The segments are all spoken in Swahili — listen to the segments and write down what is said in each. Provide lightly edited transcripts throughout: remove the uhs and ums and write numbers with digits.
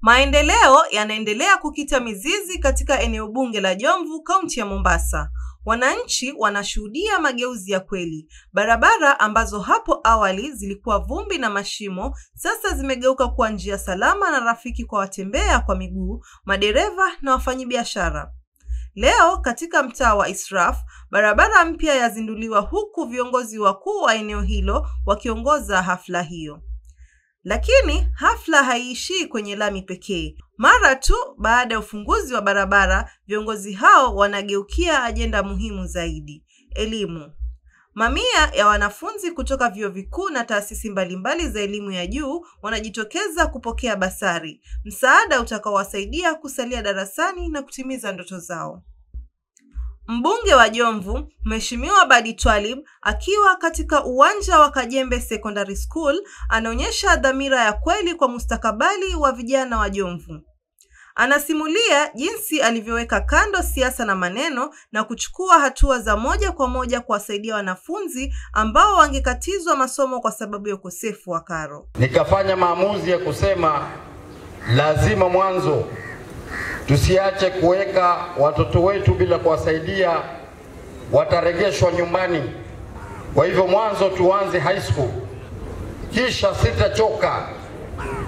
Maendeleo yanaendelea kukita mizizi katika eneo bunge la Jomvu, kaunti ya Mombasa. Wananchi wanashuhudia mageuzi ya kweli. Barabara ambazo hapo awali zilikuwa vumbi na mashimo, sasa zimegeuka kuwa njia salama na rafiki kwa watembea kwa miguu, madereva na wafanyabiashara. Leo katika mtaa wa Israf, barabara mpya yazinduliwa huku viongozi wakuu wa eneo hilo wakiongoza hafla hiyo. Lakini hafla haiishii kwenye lami pekee. Mara tu baada ya ufunguzi wa barabara, viongozi hao wanageukia ajenda muhimu zaidi: elimu. Mamia ya wanafunzi kutoka vyuo vikuu na taasisi mbalimbali za elimu ya juu wanajitokeza kupokea basari, msaada utakaowasaidia kusalia darasani na kutimiza ndoto zao. Mbunge wa Jomvu, Mheshimiwa Badi Twalib, akiwa katika uwanja wa Kajembe Secondary School, anaonyesha dhamira ya kweli kwa mustakabali wa vijana wa Jomvu. Anasimulia jinsi alivyoweka kando siasa na maneno na kuchukua hatua za moja kwa moja kuwasaidia wanafunzi ambao wangekatizwa masomo kwa sababu ya ukosefu wa karo. Nikafanya maamuzi ya kusema lazima mwanzo tusiache kuweka watoto wetu bila kuwasaidia, wataregeshwa nyumbani. Kwa hivyo mwanzo tuanze high school, kisha sitachoka.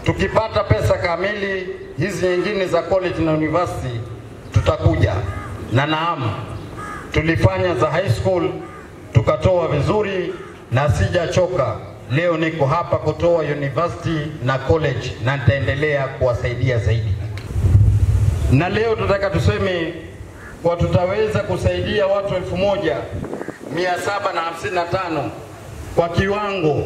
Tukipata pesa kamili hizi nyingine za college na university tutakuja. Na naam, tulifanya za high school tukatoa vizuri na sijachoka. Leo niko hapa kutoa university na college na nitaendelea kuwasaidia zaidi. Na leo tutaka tuseme kwa tutaweza kusaidia watu 1755 kwa kiwango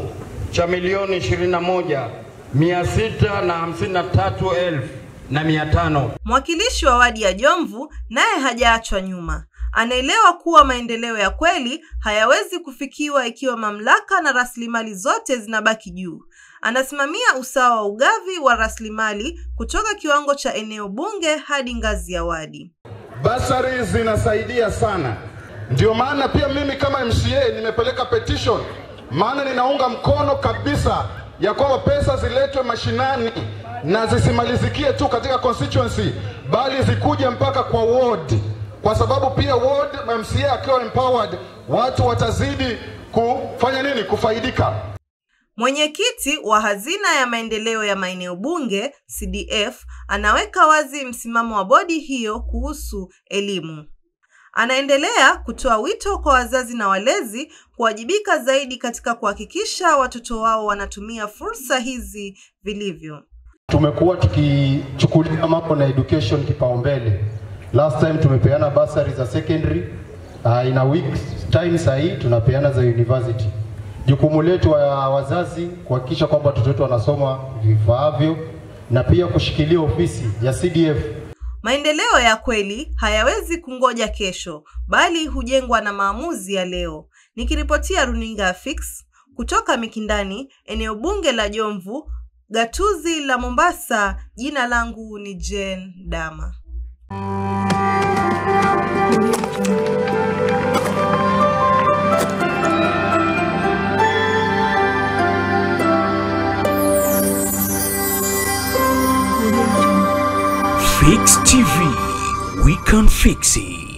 cha milioni 21,653,500. Mwakilishi wa wadi ya Jomvu naye hajaachwa nyuma. Anaelewa kuwa maendeleo ya kweli hayawezi kufikiwa ikiwa mamlaka na rasilimali zote zinabaki juu. Anasimamia usawa wa ugavi wa rasilimali kutoka kiwango cha eneo bunge hadi ngazi ya wadi. Basari zinasaidia sana. Ndio maana pia mimi kama MCA nimepeleka petition, maana ninaunga mkono kabisa ya kwamba pesa ziletwe mashinani na zisimalizikie tu katika constituency, bali zikuje mpaka kwa ward. Kwa sababu pia ward MCA akiwa empowered, watu watazidi kufanya nini? Kufaidika. Mwenyekiti wa hazina ya maendeleo ya maeneo bunge CDF anaweka wazi msimamo wa bodi hiyo kuhusu elimu. Anaendelea kutoa wito kwa wazazi na walezi kuwajibika zaidi katika kuhakikisha watoto wao wanatumia fursa hizi vilivyo. Tumekuwa tukichukulia mambo na education kipaumbele. Last time tumepeana basari za secondary, in a week time sahi tunapeana za university. Jukumu letu wa wazazi kuhakikisha kwamba watoto wetu wanasoma vifaavyo na pia kushikilia ofisi ya CDF. Maendeleo ya kweli hayawezi kungoja kesho, bali hujengwa na maamuzi ya leo. Nikiripotia runinga Fix kutoka Mikindani, eneo bunge la Jomvu, gatuzi la Mombasa, jina langu ni Jane Dama. Fix TV, we can fix it.